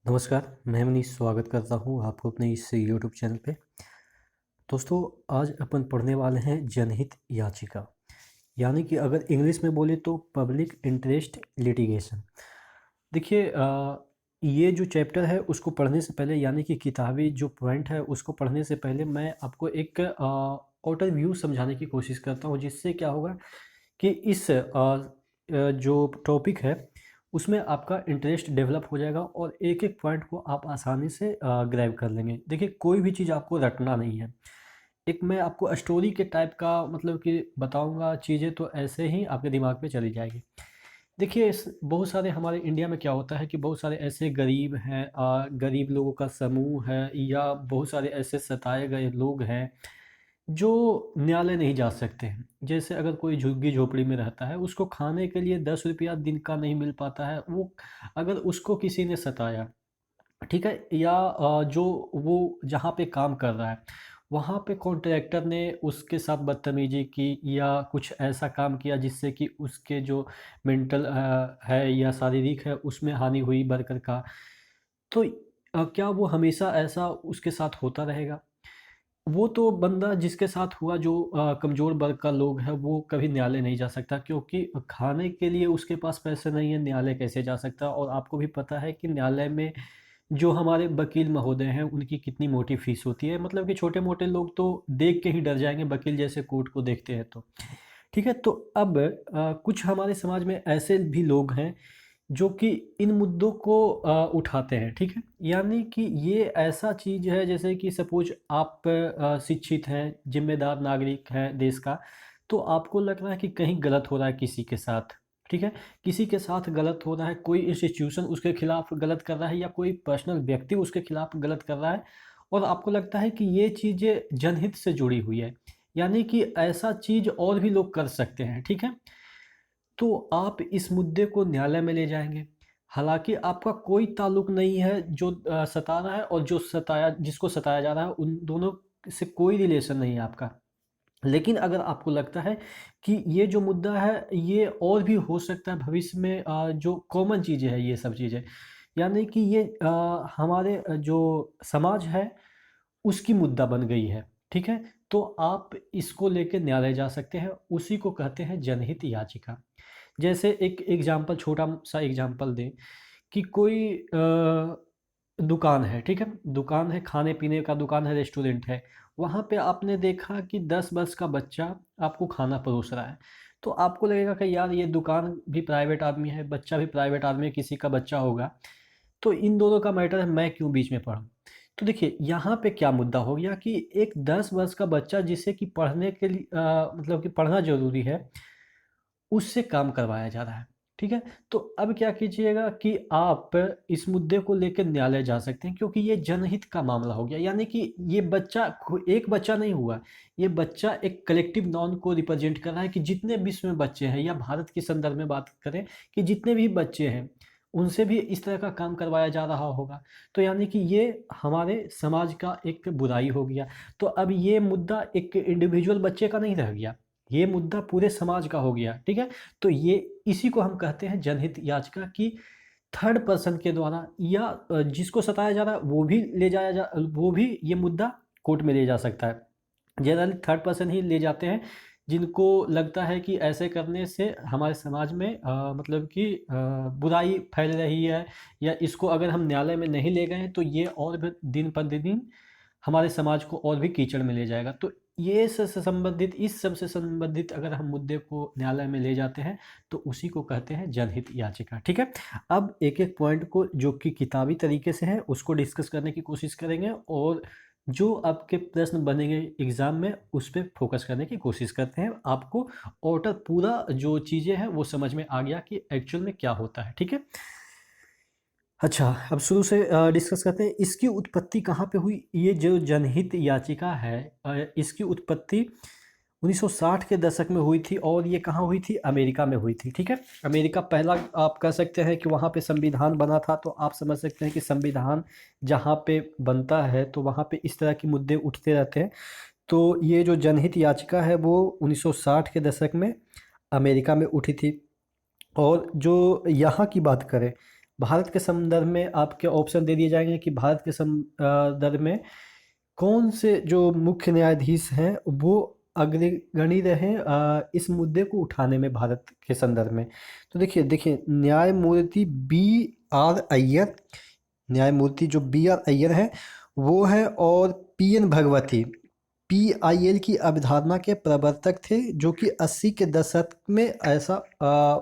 नमस्कार, मैं मनीष स्वागत करता हूँ आपको अपने इस यूट्यूब चैनल पे। दोस्तों, आज अपन पढ़ने वाले हैं जनहित याचिका, यानी कि अगर इंग्लिश में बोले तो पब्लिक इंटरेस्ट लिटिगेशन। देखिए, ये जो चैप्टर है उसको पढ़ने से पहले, यानी कि किताबी जो पॉइंट है उसको पढ़ने से पहले मैं आपको एक आउटर व्यू समझाने की कोशिश करता हूँ, जिससे क्या होगा कि इस जो टॉपिक है उसमें आपका इंटरेस्ट डेवलप हो जाएगा और एक एक पॉइंट को आप आसानी से ग्रैब कर लेंगे। देखिए, कोई भी चीज़ आपको रटना नहीं है। एक मैं आपको स्टोरी के टाइप का मतलब कि बताऊंगा चीज़ें, तो ऐसे ही आपके दिमाग में चली जाएगी। देखिए, बहुत सारे हमारे इंडिया में क्या होता है कि बहुत सारे ऐसे गरीब हैं, गरीब लोगों का समूह है, या बहुत सारे ऐसे सताए गए लोग हैं जो न्यायालय नहीं जा सकते हैं। जैसे अगर कोई झुग्गी झोपड़ी में रहता है, उसको खाने के लिए 10 रुपया दिन का नहीं मिल पाता है, वो अगर उसको किसी ने सताया, ठीक है, या जो वो जहाँ पे काम कर रहा है वहाँ पे कॉन्ट्रैक्टर ने उसके साथ बदतमीजी की या कुछ ऐसा काम किया जिससे कि उसके जो मेंटल है या शारीरिक है उसमें हानि हुई वर्कर का, तो क्या वो हमेशा ऐसा उसके साथ होता रहेगा? वो तो बंदा जिसके साथ हुआ, जो कमज़ोर वर्ग का लोग है, वो कभी न्यायालय नहीं जा सकता, क्योंकि खाने के लिए उसके पास पैसे नहीं है, न्यायालय कैसे जा सकता? और आपको भी पता है कि न्यायालय में जो हमारे वकील महोदय हैं उनकी कितनी मोटी फीस होती है, मतलब कि छोटे-मोटे लोग तो देख के ही डर जाएँगे वकील जैसे कोर्ट को देखते हैं तो। ठीक है? तो अब कुछ हमारे समाज में ऐसे भी लोग हैं जो कि इन मुद्दों को उठाते हैं, ठीक है? यानी कि ये ऐसा चीज़ है जैसे कि सपोज़ आप शिक्षित हैं, ज़िम्मेदार नागरिक हैं देश का, तो आपको लग रहा है कि कहीं गलत हो रहा है किसी के साथ, ठीक है? किसी के साथ गलत हो रहा है, कोई इंस्टीट्यूशन उसके खिलाफ गलत कर रहा है या कोई पर्सनल व्यक्ति उसके खिलाफ गलत कर रहा है, और आपको लगता है कि ये चीज़ें जनहित से जुड़ी हुई है, यानी कि ऐसा चीज़ और भी लोग कर सकते हैं, ठीक है? तो आप इस मुद्दे को न्यायालय में ले जाएँगे। हालाँकि आपका कोई ताल्लुक नहीं है जो सता रहा है और जो सताया जिसको सताया जा रहा है, उन दोनों से कोई रिलेशन नहीं है आपका। लेकिन अगर आपको लगता है कि ये जो मुद्दा है, ये और भी हो सकता है भविष्य में, जो कॉमन चीज़ें हैं ये सब चीज़ें, यानी कि ये हमारे जो समाज है उसकी मुद्दा बन गई है, ठीक है? तो आप इसको लेके न्यायालय जा सकते हैं, उसी को कहते हैं जनहित याचिका। जैसे एक एग्ज़ाम्पल, छोटा-सा एग्ज़ाम्पल दें कि कोई दुकान है, ठीक है? दुकान है, खाने-पीने का दुकान है, रेस्टोरेंट है। वहाँ पे आपने देखा कि 10 वर्ष का बच्चा आपको खाना परोस रहा है। तो आपको लगेगा कि यार ये दुकान भी प्राइवेट आदमी है, बच्चा भी प्राइवेट आदमी है, किसी का बच्चा होगा। तो इन दोनों का मैटर है, मैं क्यों बीच में पढ़ूँ? तो देखिए, यहाँ पे क्या मुद्दा हो गया कि एक 10 वर्ष का बच्चा जिसे कि पढ़ने के लिए मतलब कि पढ़ना ज़रूरी है, उससे काम करवाया जा रहा है, ठीक है? तो अब क्या कीजिएगा कि आप इस मुद्दे को लेके न्यायालय जा सकते हैं, क्योंकि ये जनहित का मामला हो गया, यानी कि ये बच्चा एक बच्चा नहीं हुआ, ये बच्चा एक कलेक्टिव नॉन को रिप्रेजेंट कर रहा है कि जितने विश्व में बच्चे हैं, या भारत के संदर्भ में बात करें कि जितने भी बच्चे हैं, उनसे भी इस तरह का काम करवाया जा रहा होगा। तो यानी कि ये हमारे समाज का एक बुराई हो गया। तो अब ये मुद्दा एक इंडिविजुअल बच्चे का नहीं रह गया, ये मुद्दा पूरे समाज का हो गया, ठीक है? तो ये इसी को हम कहते हैं जनहित याचिका, कि थर्ड पर्सन के द्वारा या जिसको सताया जा रहा है वो भी ये मुद्दा कोर्ट में ले जा सकता है। जनरली थर्ड पर्सन ही ले जाते हैं, जिनको लगता है कि ऐसे करने से हमारे समाज में मतलब कि बुराई फैल रही है, या इसको अगर हम न्यायालय में नहीं ले गए तो ये और भी दिन प्रतिदिन हमारे समाज को और भी कीचड़ में ले जाएगा। तो ये से संबंधित, इस सब से संबंधित अगर हम मुद्दे को न्यायालय में ले जाते हैं तो उसी को कहते हैं जनहित याचिका, ठीक है? अब एक-एक पॉइंट को जो कि किताबी तरीके से है उसको डिस्कस करने की कोशिश करेंगे, और जो आपके प्रश्न बनेंगे एग्ज़ाम में उस पे फ़ोकस करने की कोशिश करते हैं। आपको टोटल पूरा जो चीज़ें हैं वो समझ में आ गया कि एक्चुअल में क्या होता है, ठीक है? अच्छा, अब शुरू से डिस्कस करते हैं, इसकी उत्पत्ति कहाँ पे हुई? ये जो जनहित याचिका है, इसकी उत्पत्ति 1960 के दशक में हुई थी, और ये कहाँ हुई थी? अमेरिका में हुई थी, ठीक है? अमेरिका पहला, आप कह सकते हैं कि वहाँ पे संविधान बना था, तो आप समझ सकते हैं कि संविधान जहाँ पे बनता है तो वहाँ पे इस तरह के मुद्दे उठते रहते हैं। तो ये जो जनहित याचिका है वो 1960 के दशक में अमेरिका में उठी थी। और जो यहाँ की बात करें, भारत के संदर्भ में आपके ऑप्शन दे दिए जाएंगे कि भारत के संदर्भ में कौन से जो मुख्य न्यायाधीश हैं वो अग्रगणी रहे इस मुद्दे को उठाने में भारत के संदर्भ में। तो देखिए देखिए न्यायमूर्ति बी आर अय्यर, न्यायमूर्ति जो बी आर अय्यर है वो है, और पी एन भगवती पीआईएल की अवधारणा के प्रवर्तक थे, जो कि 80 के दशक में ऐसा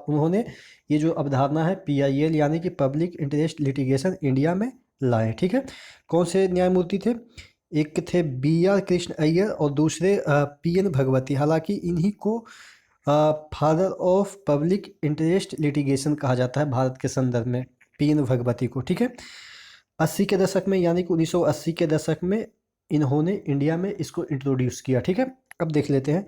उन्होंने ये जो अवधारणा है पीआईएल यानी कि पब्लिक इंटरेस्ट लिटिगेशन इंडिया में लाए। ठीक है, कौन से न्यायमूर्ति थे? एक थे बी आर कृष्ण अय्यर और दूसरे पी एन भगवती। हालांकि इन्हीं को father of public interest litigation कहा जाता है भारत के संदर्भ में, पी एन भगवती को। ठीक है, 80 के दशक में यानी कि 1980 के दशक में इन्होंने इंडिया में इसको इंट्रोड्यूस किया। ठीक है, अब देख लेते हैं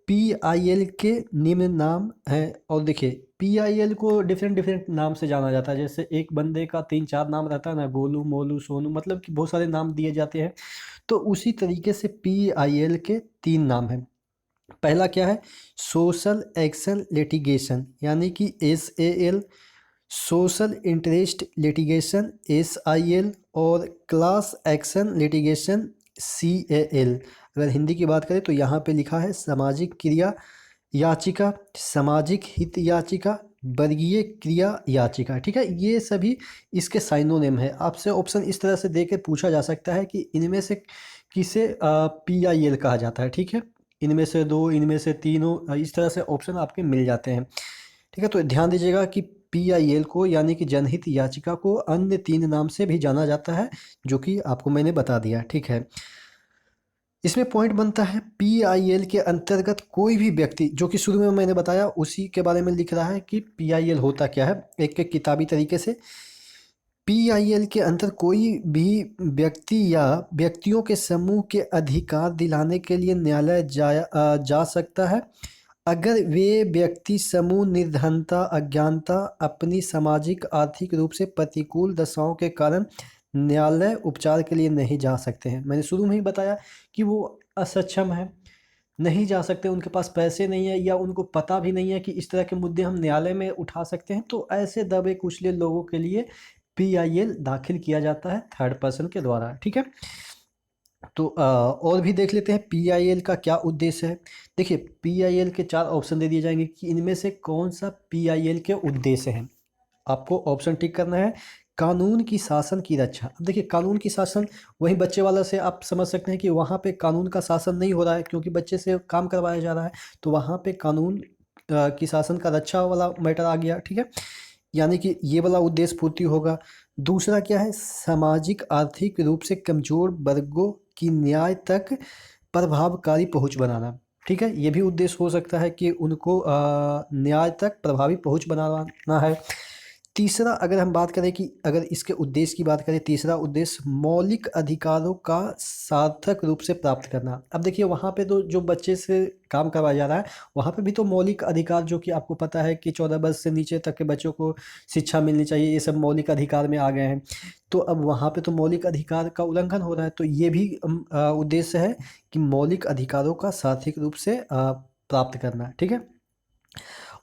पीआईएल के निम्न नाम हैं। और देखिए पीआईएल को डिफरेंट डिफरेंट नाम से जाना जाता है, जैसे एक बंदे का 3-4 नाम रहता है ना, गोलू मोलू सोनू, मतलब कि बहुत सारे नाम दिए जाते हैं। तो उसी तरीके से पीआईएल के 3 नाम हैं। पहला क्या है? सोशल एक्शन लिटिगेशन यानी कि SAL, social interest litigation SIL, और क्लास एक्शन लिटिगेशन CAL। अगर हिंदी की बात करें तो यहाँ पे लिखा है सामाजिक क्रिया याचिका, सामाजिक हित याचिका, वर्गीय क्रिया याचिका। ठीक है, ये सभी इसके साइनोनिम है। आपसे ऑप्शन इस तरह से देके पूछा जा सकता है कि इनमें से किसे PIL कहा जाता है। ठीक है, इनमें से 2, इनमें से तीनों, इस तरह से ऑप्शन आपके मिल जाते हैं। ठीक है, तो ध्यान दीजिएगा कि PIL को यानी कि जनहित याचिका को अन्य 3 नाम से भी जाना जाता है, जो कि आपको मैंने बता दिया। ठीक है, इसमें पॉइंट बनता है PIL के अंतर्गत कोई भी व्यक्ति, जो कि शुरू में मैंने बताया उसी के बारे में लिख रहा है कि PIL होता क्या है एक एक किताबी तरीके से। PIL के अंतर कोई भी व्यक्ति या व्यक्तियों के समूह के अधिकार दिलाने के लिए न्यायालय जा सकता है अगर वे व्यक्ति समूह निर्धनता, अज्ञानता, अपनी सामाजिक आर्थिक रूप से प्रतिकूल दशाओं के कारण न्यायालय उपचार के लिए नहीं जा सकते हैं। मैंने शुरू में ही बताया कि वो असक्षम है, नहीं जा सकते, उनके पास पैसे नहीं है, या उनको पता भी नहीं है कि इस तरह के मुद्दे हम न्यायालय में उठा सकते हैं। तो ऐसे दबे कुचले लोगों के लिए PIL दाखिल किया जाता है थर्ड पर्सन के द्वारा। ठीक है, तो और भी देख लेते हैं PIL का क्या उद्देश्य है। देखिए PIL के 4 ऑप्शन दे दिए जाएंगे कि इनमें से कौन सा PIL के उद्देश्य हैं। आपको ऑप्शन टिक करना है। कानून की शासन की रक्षा। अब देखिए कानून की शासन, वही बच्चे वाला से आप समझ सकते हैं कि वहाँ पे कानून का शासन नहीं हो रहा है क्योंकि बच्चे से काम करवाया जा रहा है, तो वहाँ पे कानून की शासन का रक्षा वाला मैटर आ गया। ठीक है, यानी कि ये वाला उद्देश्य पूर्ति होगा। दूसरा क्या है? सामाजिक आर्थिक रूप से कमजोर वर्गों की न्याय तक प्रभावकारी पहुंच बनाना। ठीक है, ये भी उद्देश्य हो सकता है कि उनको न्याय तक प्रभावी पहुंच बनाना है। तीसरा, अगर हम बात करें कि अगर इसके उद्देश्य की बात करें, तीसरा उद्देश्य मौलिक अधिकारों का सार्थक रूप से प्राप्त करना। अब देखिए वहाँ पे तो जो बच्चे से काम करवाया जा रहा है वहाँ पे भी तो मौलिक अधिकार, जो कि आपको पता है कि 14 वर्ष से नीचे तक के बच्चों को शिक्षा मिलनी चाहिए, ये सब मौलिक अधिकार में आ गए हैं। तो अब वहाँ पे तो मौलिक अधिकार का उल्लंघन हो रहा है, तो ये भी उद्देश्य है कि मौलिक अधिकारों का सार्थक रूप से प्राप्त करना। ठीक है,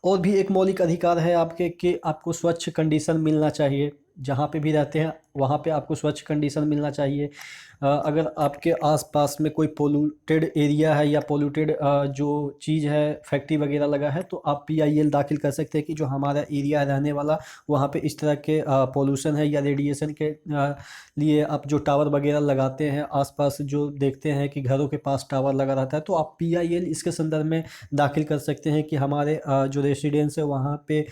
और भी एक मौलिक अधिकार है आपके कि आपको स्वच्छ कंडीशन मिलना चाहिए, जहाँ पे भी रहते हैं वहाँ पे आपको स्वच्छ कंडीशन मिलना चाहिए। अगर आपके आसपास में कोई पोल्यूटेड एरिया है या पोल्यूटेड जो चीज़ है, फैक्ट्री वगैरह लगा है, तो आप PIL दाखिल कर सकते हैं कि जो हमारा एरिया है रहने वाला, वहाँ पे इस तरह के पोल्यूशन है या रेडिएशन के लिए आप जो टावर वगैरह लगाते हैं, आसपास जो देखते हैं कि घरों के पास टावर लगा रहता है, तो आप PIL इसके संदर्भ में दाखिल कर सकते हैं कि हमारे जो रेसिडेंस है वहाँ पे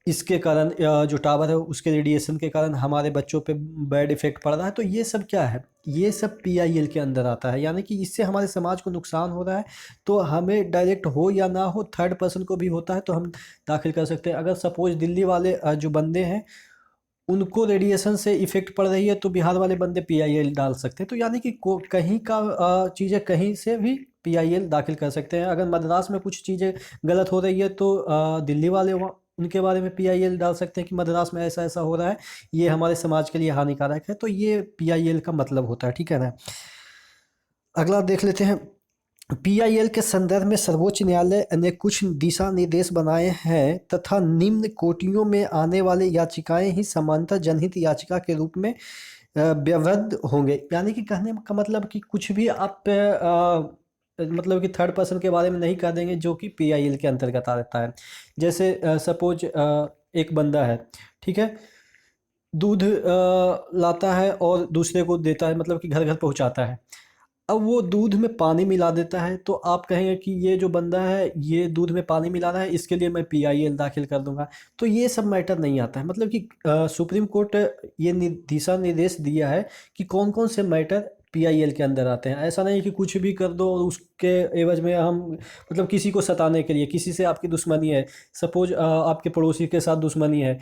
इसके कारण जो टावर है उसके रेडिएशन के कारण हमारे बच्चों पे बैड इफेक्ट पड़ रहा है। तो ये सब क्या है? ये सब PIL के अंदर आता है, यानी कि इससे हमारे समाज को नुकसान हो रहा है, तो हमें डायरेक्ट हो या ना हो, थर्ड पर्सन को भी होता है तो हम दाखिल कर सकते हैं। अगर सपोज दिल्ली वाले जो बंदे हैं उनको रेडिएशन से इफेक्ट पड़ रही है, तो बिहार वाले बंदे PIL डाल सकते हैं। तो यानी कि कहीं का चीज़ें कहीं से भी PIL दाखिल कर सकते हैं। अगर मद्रास में कुछ चीज़ें गलत हो रही है तो दिल्ली वाले उनके बारे में PIL डाल सकते हैं कि मद्रास में ऐसा ऐसा हो रहा है, ये हमारे समाज के लिए हानिकारक है। तो ये PIL का मतलब होता है। ठीक है ना, अगला देख लेते हैं पीआईएल के संदर्भ में सर्वोच्च न्यायालय ने कुछ दिशा निर्देश बनाए हैं तथा निम्न कोटियों में आने वाले याचिकाएं ही सामान्यतः जनहित याचिका के रूप में व्यवहार होंगे। यानी कि कहने का मतलब कि कुछ भी आप मतलब कि थर्ड पर्सन के बारे में नहीं कह देंगे जो कि पीआईएल के अंतर्गत आता है। जैसे सपोज एक बंदा है, ठीक है, दूध लाता है और दूसरे को देता है, मतलब कि घर घर पहुंचाता है। अब वो दूध में पानी मिला देता है, तो आप कहेंगे कि ये जो बंदा है ये दूध में पानी मिला रहा है, इसके लिए मैं पीआईएल दाखिल कर दूंगा। तो ये सब मैटर नहीं आता है। मतलब कि सुप्रीम कोर्ट ये दिशा निर्देश दिया है कि कौन कौन से मैटर पीआईएल के अंदर आते हैं। ऐसा नहीं कि कुछ भी कर दो और उसके एवज में हम मतलब किसी को सताने के लिए, किसी से आपकी दुश्मनी है, सपोज आपके पड़ोसी के साथ दुश्मनी है,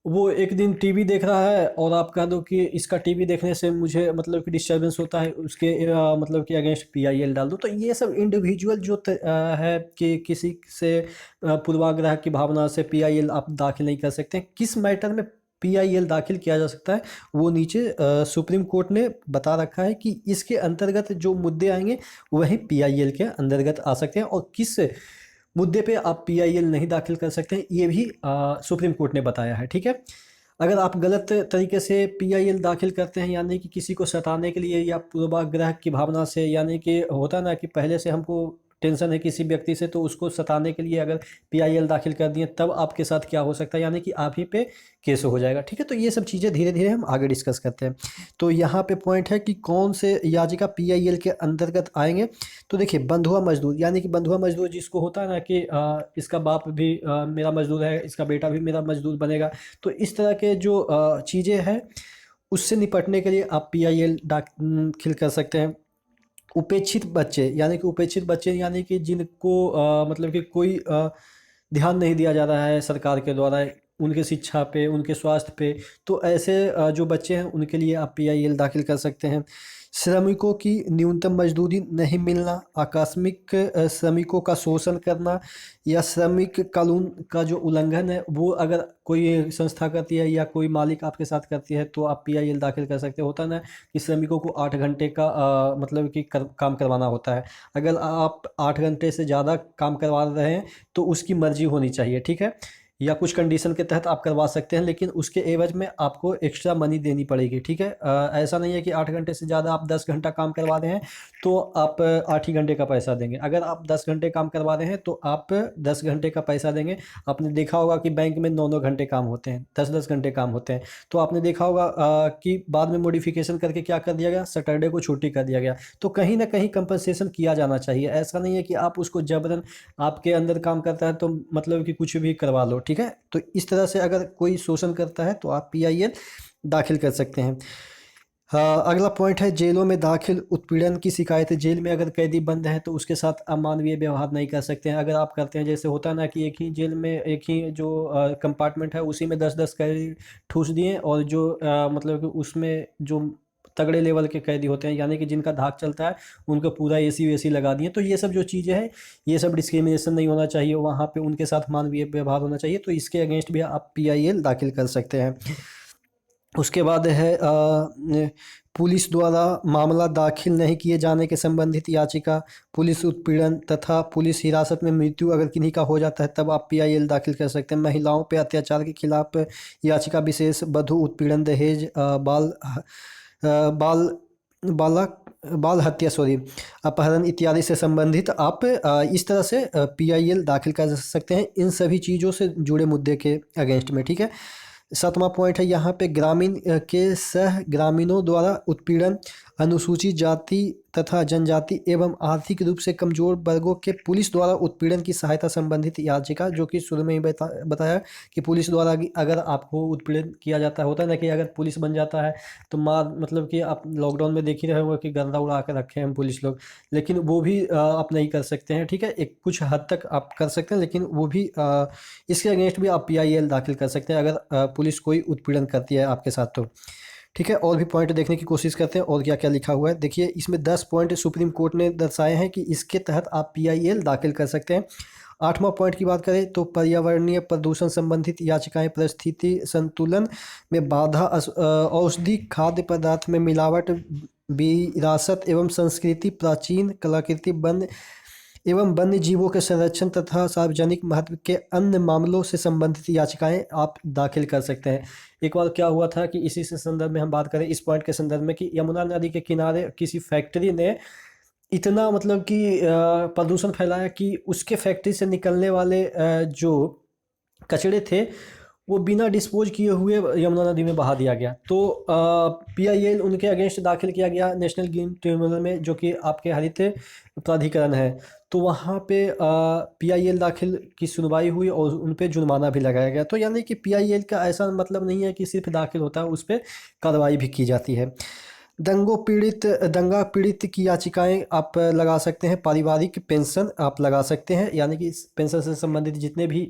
वो एक दिन टीवी देख रहा है और आप कह दो कि इसका टीवी देखने से मुझे मतलब कि डिस्टर्बेंस होता है, उसके मतलब कि अगेंस्ट पीआईएल डाल दो। तो ये सब इंडिविजुअल जो है कि किसी से पूर्वाग्रह की भावना से पीआईएल आप दाखिल नहीं कर सकते। किस मैटर में पीआईएल दाखिल किया जा सकता है वो नीचे सुप्रीम कोर्ट ने बता रखा है कि इसके अंतर्गत जो मुद्दे आएंगे वही पीआईएल के अंतर्गत आ सकते हैं, और किस मुद्दे पे आप पीआईएल नहीं दाखिल कर सकते हैं ये भी सुप्रीम कोर्ट ने बताया है। ठीक है, अगर आप गलत तरीके से पीआईएल दाखिल करते हैं, यानी कि किसी को सताने के लिए या पूर्वाग्रह की भावना से, यानी कि होता ना कि पहले से हमको टेंशन है किसी व्यक्ति से, तो उसको सताने के लिए अगर पीआईएल दाखिल कर दिए, तब आपके साथ क्या हो सकता है, यानी कि आप ही पे केस हो जाएगा। ठीक है, तो ये सब चीज़ें धीरे धीरे हम आगे डिस्कस करते हैं। तो यहाँ पे पॉइंट है कि कौन से याचिका पीआईएल के अंतर्गत आएंगे। तो देखिए, बंधुआ मजदूर, यानी कि बंधुआ मजदूर जिसको होता है ना कि इसका बाप भी मेरा मजदूर है, इसका बेटा भी मेरा मजदूर बनेगा। तो इस तरह के जो चीज़ें हैं उससे निपटने के लिए आप पीआईएल दाखिल कर सकते हैं। उपेक्षित बच्चे, यानी कि उपेक्षित बच्चे यानी कि जिनको मतलब कि कोई ध्यान नहीं दिया जा रहा है सरकार के द्वारा उनके शिक्षा पे, उनके स्वास्थ्य पे, तो ऐसे जो बच्चे हैं उनके लिए आप पीआईएल दाखिल कर सकते हैं। श्रमिकों की न्यूनतम मजदूरी नहीं मिलना, आकस्मिक श्रमिकों का शोषण करना, या श्रमिक कानून का जो उल्लंघन है वो अगर कोई संस्था करती है या कोई मालिक आपके साथ करती है, तो आप पीआईएल दाखिल कर सकते हो। होता है ना कि श्रमिकों को 8 घंटे का मतलब कि काम करवाना होता है। अगर आप 8 घंटे से ज़्यादा काम करवा रहे हैं तो उसकी मर्जी होनी चाहिए। ठीक है, या कुछ कंडीशन के तहत आप करवा सकते हैं, लेकिन उसके एवज में आपको एक्स्ट्रा मनी देनी पड़ेगी। ठीक है, ऐसा नहीं है कि 8 घंटे से ज़्यादा आप 10 घंटा काम करवा रहे हैं तो आप 8 ही घंटे का पैसा देंगे। अगर आप 10 घंटे काम करवा रहे हैं तो आप 10 घंटे का पैसा देंगे। आपने देखा होगा कि बैंक में 9 9 घंटे काम होते हैं, 10 10 घंटे काम होते हैं। तो आपने देखा होगा कि बाद में मॉडिफिकेशन करके क्या कर दिया गया, सैटरडे को छुट्टी कर दिया गया। तो कहीं ना कहीं कंपनसेशन किया जाना चाहिए। ऐसा नहीं है कि आप उसको जबरन, आपके अंदर काम करता है तो मतलब कि कुछ भी करवा लो। ठीक है, तो इस तरह से अगर कोई शोषण करता है तो आप पीआईएल दाखिल कर सकते हैं। हाँ, अगला पॉइंट है जेलों में दाखिल उत्पीड़न की शिकायत। जेल में अगर कैदी बंद है तो उसके साथ अमानवीय व्यवहार नहीं कर सकते हैं। अगर आप करते हैं, जैसे होता है ना कि एक ही जेल में एक ही जो कंपार्टमेंट है उसी में 10 10 कैदी ठूस दिए, और जो मतलब कि उसमें जो तगड़े लेवल के कैदी होते हैं, यानी कि जिनका धाक चलता है, उनको पूरा एसी वेसी लगा दिए। तो ये सब जो चीज़ें हैं, ये सब डिस्क्रिमिनेशन नहीं होना चाहिए, वहाँ पे उनके साथ मानवीय व्यवहार होना चाहिए। तो इसके अगेंस्ट भी आप पीआईएल दाखिल कर सकते हैं। उसके बाद है पुलिस द्वारा मामला दाखिल नहीं किए जाने के संबंधित याचिका। पुलिस उत्पीड़न तथा पुलिस हिरासत में मृत्यु अगर किन्हीं का हो जाता है तब आप पीआईएल दाखिल कर सकते हैं। महिलाओं पर अत्याचार के खिलाफ याचिका, विशेष वधु उत्पीड़न, दहेज, बाल बालक बाल हत्या, अपहरण इत्यादि से संबंधित आप इस तरह से पीआईएल दाखिल कर सकते हैं, इन सभी चीज़ों से जुड़े मुद्दे के अगेंस्ट में। ठीक है, 7वां पॉइंट है यहाँ पे ग्रामीण के सह ग्रामीणों द्वारा उत्पीड़न, अनुसूचित जाति तथा जनजाति एवं आर्थिक रूप से कमजोर वर्गों के पुलिस द्वारा उत्पीड़न की सहायता संबंधित याचिका, जो कि शुरू में ही बताया कि पुलिस द्वारा अगर आपको उत्पीड़न किया जाता है, होता है ना कि अगर पुलिस बन जाता है तो मार, मतलब कि आप लॉकडाउन में देख ही रहे होंगे कि गर्दा उड़ा कर रखे हैं पुलिस लोग, लेकिन वो भी आप नहीं कर सकते हैं। ठीक है, एक कुछ हद तक आप कर सकते हैं, लेकिन वो भी इसके अगेंस्ट भी आप पीआईएल दाखिल कर सकते हैं अगर पुलिस कोई उत्पीड़न करती है आपके साथ तो। ठीक है, और भी पॉइंट देखने की कोशिश करते हैं और क्या क्या लिखा हुआ है। देखिए, इसमें 10 पॉइंट सुप्रीम कोर्ट ने दर्शाए हैं कि इसके तहत आप पीआईएल दाखिल कर सकते हैं। 8वां पॉइंट की बात करें तो पर्यावरणीय प्रदूषण संबंधित याचिकाएं, परिस्थिति संतुलन में बाधा, औषधि, खाद्य पदार्थ में मिलावट, विरासत एवं संस्कृति, प्राचीन कलाकृति, वन एवं वन्य जीवों के संरक्षण तथा सार्वजनिक महत्व के अन्य मामलों से संबंधित याचिकाएं आप दाखिल कर सकते हैं। एक बार क्या हुआ था कि इसी से संदर्भ में हम बात करें इस पॉइंट के संदर्भ में कि यमुना नदी के किनारे किसी फैक्ट्री ने इतना मतलब कि प्रदूषण फैलाया कि उसके फैक्ट्री से निकलने वाले जो कचरे थे वो बिना डिस्पोज किए हुए यमुना नदी में बहा दिया गया। तो PIL उनके अगेंस्ट दाखिल किया गया नेशनल ग्रीन ट्रिब्यूनल में, जो कि आपके हरित प्राधिकरण है। तो वहाँ पे PIL दाखिल की सुनवाई हुई और उन पे जुर्माना भी लगाया गया। तो यानी कि PIL का ऐसा मतलब नहीं है कि सिर्फ दाखिल होता है, उस पर कार्रवाई भी की जाती है। दंगा पीड़ित की याचिकाएं आप लगा सकते हैं। पारिवारिक पेंशन आप लगा सकते हैं, यानी कि इस पेंशन से संबंधित जितने भी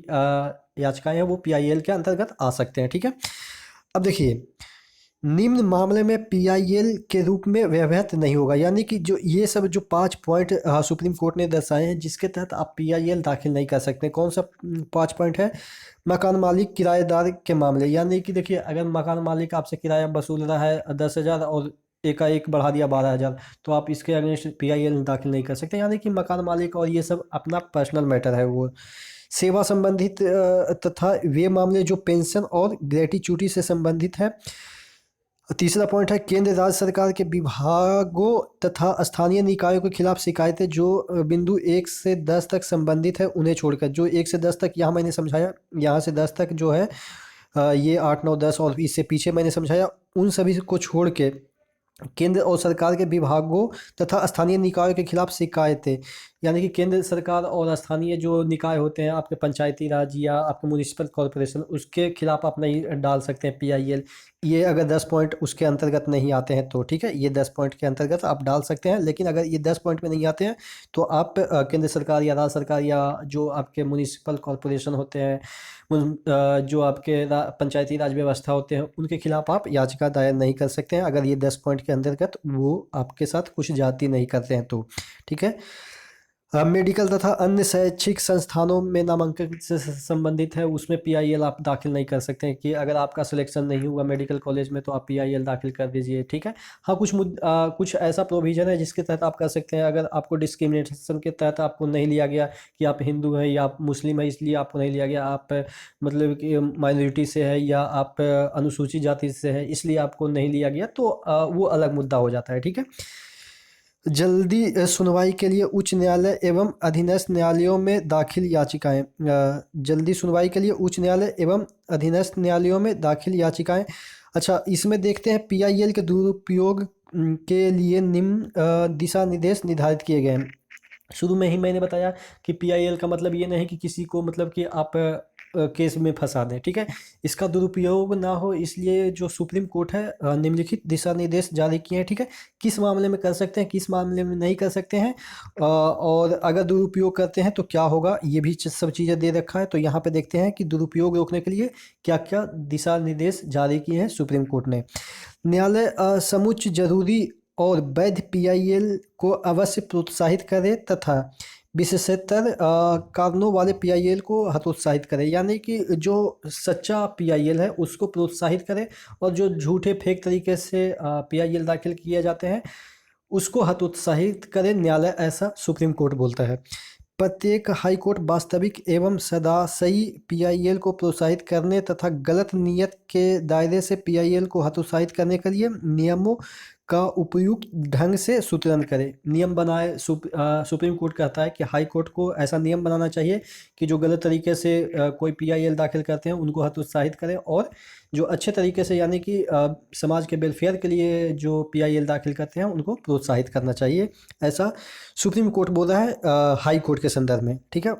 याचिकाएं हैं वो PIL के अंतर्गत आ सकते हैं। ठीक है, अब देखिए निम्न मामले में PIL के रूप में व्यवहित नहीं होगा, यानी कि जो ये सब जो 5 पॉइंट सुप्रीम कोर्ट ने दर्शाए हैं जिसके तहत आप PIL दाखिल नहीं कर सकते। कौन सा 5 पॉइंट है? मकान मालिक किराएदार के मामले, यानी कि देखिए अगर मकान मालिक आपसे किराया वसूल रहा है 10,000 और एकाएक बढ़ा दिया 12,000, तो आप इसके अगेंस्ट PIL दाखिल नहीं कर सकते। यानी कि मकान मालिक और ये सब अपना पर्सनल मैटर है। वो सेवा संबंधित तथा वे मामले जो पेंशन और ग्रेट्युटी से संबंधित है। तीसरा पॉइंट है केंद्र राज्य सरकार के विभागों तथा स्थानीय निकायों के खिलाफ शिकायतें जो बिंदु 1 से 10 तक संबंधित है उन्हें छोड़कर। जो 1 से 10 तक यहाँ मैंने समझाया, यहाँ से 10 तक जो है ये 8, 9, 10 और इससे पीछे मैंने समझाया, उन सभी को छोड़ के केंद्र और सरकार के विभागों तथा स्थानीय निकायों के खिलाफ शिकायतें, यानी कि केंद्र सरकार और स्थानीय जो निकाय होते हैं आपके पंचायती राज या आपके म्यूनिसिपल कॉरपोरेशन, उसके खिलाफ आप नहीं डाल सकते हैं PIL। ये अगर 10 पॉइंट उसके अंतर्गत नहीं आते हैं तो ठीक है, ये 10 पॉइंट के अंतर्गत आप डाल सकते हैं। लेकिन अगर ये 10 पॉइंट में नहीं आते हैं तो आप केंद्र सरकार या राज्य सरकार या जो आपके म्यूनिसिपल कॉरपोरेशन होते हैं, जो आपके पंचायती राज व्यवस्था होते हैं, उनके खिलाफ आप याचिका दायर नहीं कर सकते हैं अगर ये 10 पॉइंट के अंतर्गत वो आपके साथ कुछ जाति नहीं करते हैं तो। ठीक है, मेडिकल तथा अन्य शैक्षिक संस्थानों में नामांकन से संबंधित है, उसमें PIL आप दाखिल नहीं कर सकते हैं कि अगर आपका सिलेक्शन नहीं हुआ मेडिकल कॉलेज में तो आप PIL दाखिल कर दीजिए। ठीक है, हाँ कुछ ऐसा प्रोविज़न है जिसके तहत आप कर सकते हैं। अगर आपको डिस्क्रिमिनेशन के तहत आपको नहीं लिया गया कि आप हिंदू हैं या आप मुस्लिम हैं इसलिए आपको नहीं लिया गया, आप मतलब कि माइनॉरिटी से है या आप अनुसूचित जाति से है इसलिए आपको नहीं लिया गया, तो वो अलग मुद्दा हो जाता है। ठीक है, जल्दी सुनवाई के लिए उच्च न्यायालय एवं अधीनस्थ न्यायालयों में दाखिल याचिकाएं। जल्दी सुनवाई के लिए उच्च न्यायालय एवं अधीनस्थ न्यायालयों में दाखिल याचिकाएं। अच्छा, इसमें देखते हैं PIL के दुरुपयोग के लिए निम्न दिशा निर्देश निर्धारित किए गए हैं। शुरू में ही मैंने बताया कि PIL का मतलब ये नहीं कि किसी को मतलब कि आप केस में फंसा दें। ठीक है, इसका दुरुपयोग ना हो इसलिए जो सुप्रीम कोर्ट है निम्नलिखित दिशा निर्देश जारी किए हैं। ठीक है, किस मामले में कर सकते हैं, किस मामले में नहीं कर सकते हैं, और अगर दुरुपयोग करते हैं तो क्या होगा, ये भी सब चीज़ें दे रखा है। तो यहाँ पे देखते हैं कि दुरुपयोग रोकने के लिए क्या क्या दिशा निर्देश जारी किए हैं सुप्रीम कोर्ट ने। न्यायालय समुच्च जरूरी और वैध PIL को अवश्य प्रोत्साहित करे तथा विशेषतर कारणों वाले PIL को हतोत्साहित करे, यानी कि जो सच्चा PIL है उसको प्रोत्साहित करे और जो झूठे फेक तरीके से PIL दाखिल किए जाते हैं उसको हतोत्साहित करे न्यायालय, ऐसा सुप्रीम कोर्ट बोलता है। प्रत्येक हाई कोर्ट वास्तविक एवं सदासही PIL को प्रोत्साहित करने तथा गलत नियत के दायरे से PIL को हतोत्साहित करने के लिए नियमों का उपयुक्त ढंग से सूत्रण करे, नियम बनाए। सुप्रीम कोर्ट कहता है कि हाई कोर्ट को ऐसा नियम बनाना चाहिए कि जो गलत तरीके से कोई PIL दाखिल करते हैं उनको हतोत्साहित करें, और जो अच्छे तरीके से यानी कि समाज के वेलफेयर के लिए जो PIL दाखिल करते हैं उनको प्रोत्साहित करना चाहिए, ऐसा सुप्रीम कोर्ट बोल रहा है हाई कोर्ट के संदर्भ में। ठीक है,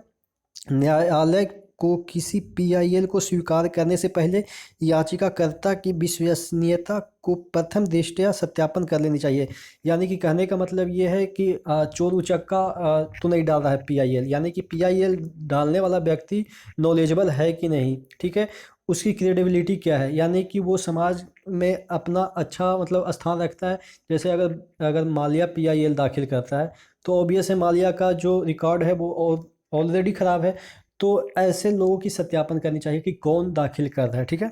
न्यायालय को किसी PIL को स्वीकार करने से पहले याचिकाकर्ता की विश्वसनीयता को प्रथम दृष्टया सत्यापन कर लेनी चाहिए। यानी कि कहने का मतलब ये है कि चोर उचक्का तो नहीं डाल रहा है PIL, यानी कि PIL डालने वाला व्यक्ति नॉलेजेबल है कि नहीं। ठीक है, उसकी क्रेडिबिलिटी क्या है, यानी कि वो समाज में अपना अच्छा मतलब स्थान रखता है। जैसे अगर माल्या PIL दाखिल करता है तो ऑब्वियस है माल्या का जो रिकॉर्ड है वो ऑलरेडी ख़राब है, तो ऐसे लोगों की सत्यापन करनी चाहिए कि कौन दाखिल कर रहा है। ठीक है,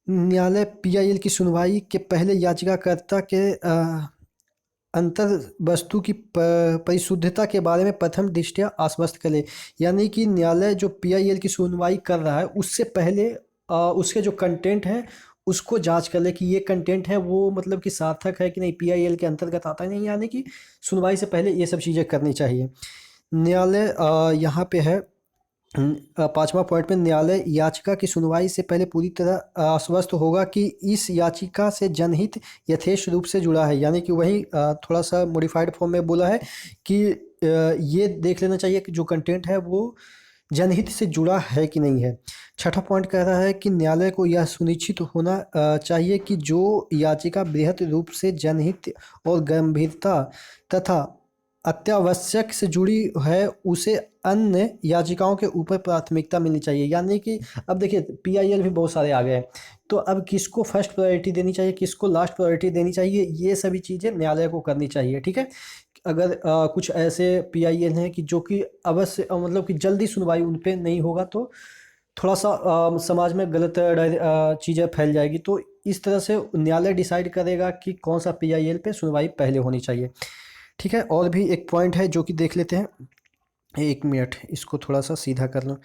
न्यायालय PIL की सुनवाई के पहले याचिकाकर्ता के अंतर वस्तु की परिशुद्धता के बारे में प्रथम दृष्टया आश्वस्त करे। यानी कि न्यायालय जो पीआईएल की सुनवाई कर रहा है उससे पहले उसके जो कंटेंट है उसको जांच कर ले कि ये कंटेंट है वो मतलब कि सार्थक है कि नहीं, पीआईएल के अंतर्गत आता है नहीं। यानी कि सुनवाई से पहले ये सब चीज़ें करनी चाहिए। न्यायालय यहाँ पे है पांचवा पॉइंट में, न्यायालय याचिका की सुनवाई से पहले पूरी तरह आश्वस्त होगा कि इस याचिका से जनहित यथेष्ट रूप से जुड़ा है। यानी कि वही थोड़ा सा मॉडिफाइड फॉर्म में बोला है कि ये देख लेना चाहिए कि जो कंटेंट है वो जनहित से जुड़ा है कि नहीं है। छठा पॉइंट कह रहा है कि न्यायालय को यह सुनिश्चित होना चाहिए कि जो याचिका बृहत रूप से जनहित और गंभीरता तथा अत्यावश्यक से जुड़ी है उसे अन्य याचिकाओं के ऊपर प्राथमिकता मिलनी चाहिए। यानी कि अब देखिए पीआईएल भी बहुत सारे आ गए हैं, तो अब किसको फर्स्ट प्रायोरिटी देनी चाहिए, किसको लास्ट प्रायोरिटी देनी चाहिए, ये सभी चीज़ें न्यायालय को करनी चाहिए। ठीक है, अगर कुछ ऐसे पीआईएल हैं कि जो कि अवश्य मतलब कि जल्दी सुनवाई उन पे नहीं होगा तो थोड़ा सा समाज में गलत चीज़ें फैल जाएगी। तो इस तरह से न्यायालय डिसाइड करेगा कि कौन सा पीआईएल पे सुनवाई पहले होनी चाहिए। ठीक है, और भी एक पॉइंट है जो कि देख लेते हैं। एक मिनट, इसको थोड़ा सा सीधा कर लूँ।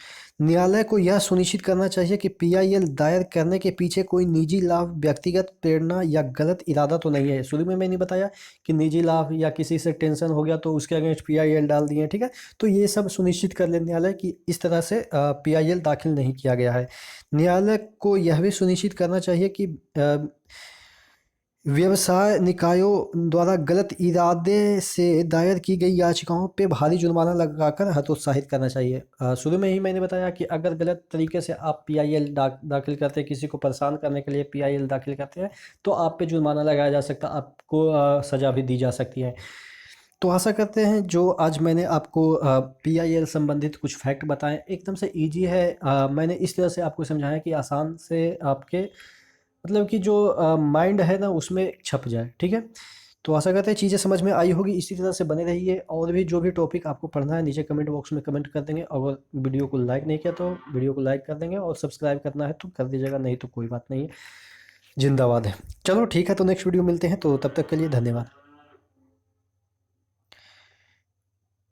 न्यायालय को यह सुनिश्चित करना चाहिए कि पीआईएल दायर करने के पीछे कोई निजी लाभ, व्यक्तिगत प्रेरणा या गलत इरादा तो नहीं है। शुरू में मैंने बताया कि निजी लाभ या किसी से टेंशन हो गया तो उसके अगेंस्ट पीआईएल डाल दिए। ठीक है, तो ये सब सुनिश्चित कर ले न्यायालय कि इस तरह से पीआईएल दाखिल नहीं किया गया है। न्यायालय को यह भी सुनिश्चित करना चाहिए कि व्यवसाय निकायों द्वारा गलत इरादे से दायर की गई याचिकाओं पे भारी जुर्माना लगाकर हतोत्साहित करना चाहिए। शुरू में ही मैंने बताया कि अगर गलत तरीके से आप पीआईएल दाखिल करते हैं, किसी को परेशान करने के लिए पीआईएल दाखिल करते हैं तो आप पे जुर्माना लगाया जा सकता है, आपको सज़ा भी दी जा सकती है। तो आशा करते हैं जो आज मैंने आपको पीआईएल संबंधित कुछ फैक्ट बताएं एकदम से इजी है। मैंने इस तरह से आपको समझाया कि आसान से आपके मतलब कि जो माइंड है ना उसमें छप जाए। ठीक है, तो आशा करते हैं चीज़ें समझ में आई होगी। इसी तरह से बने रहिए, और भी जो भी टॉपिक आपको पढ़ना है नीचे कमेंट बॉक्स में कमेंट कर देंगे। अगर वीडियो को लाइक नहीं किया तो वीडियो को लाइक कर देंगे, और सब्सक्राइब करना है तो कर दीजिएगा, नहीं तो कोई बात नहीं है। जिंदाबाद है। चलो ठीक है, तो नेक्स्ट वीडियो मिलते हैं, तो तब तक के लिए धन्यवाद।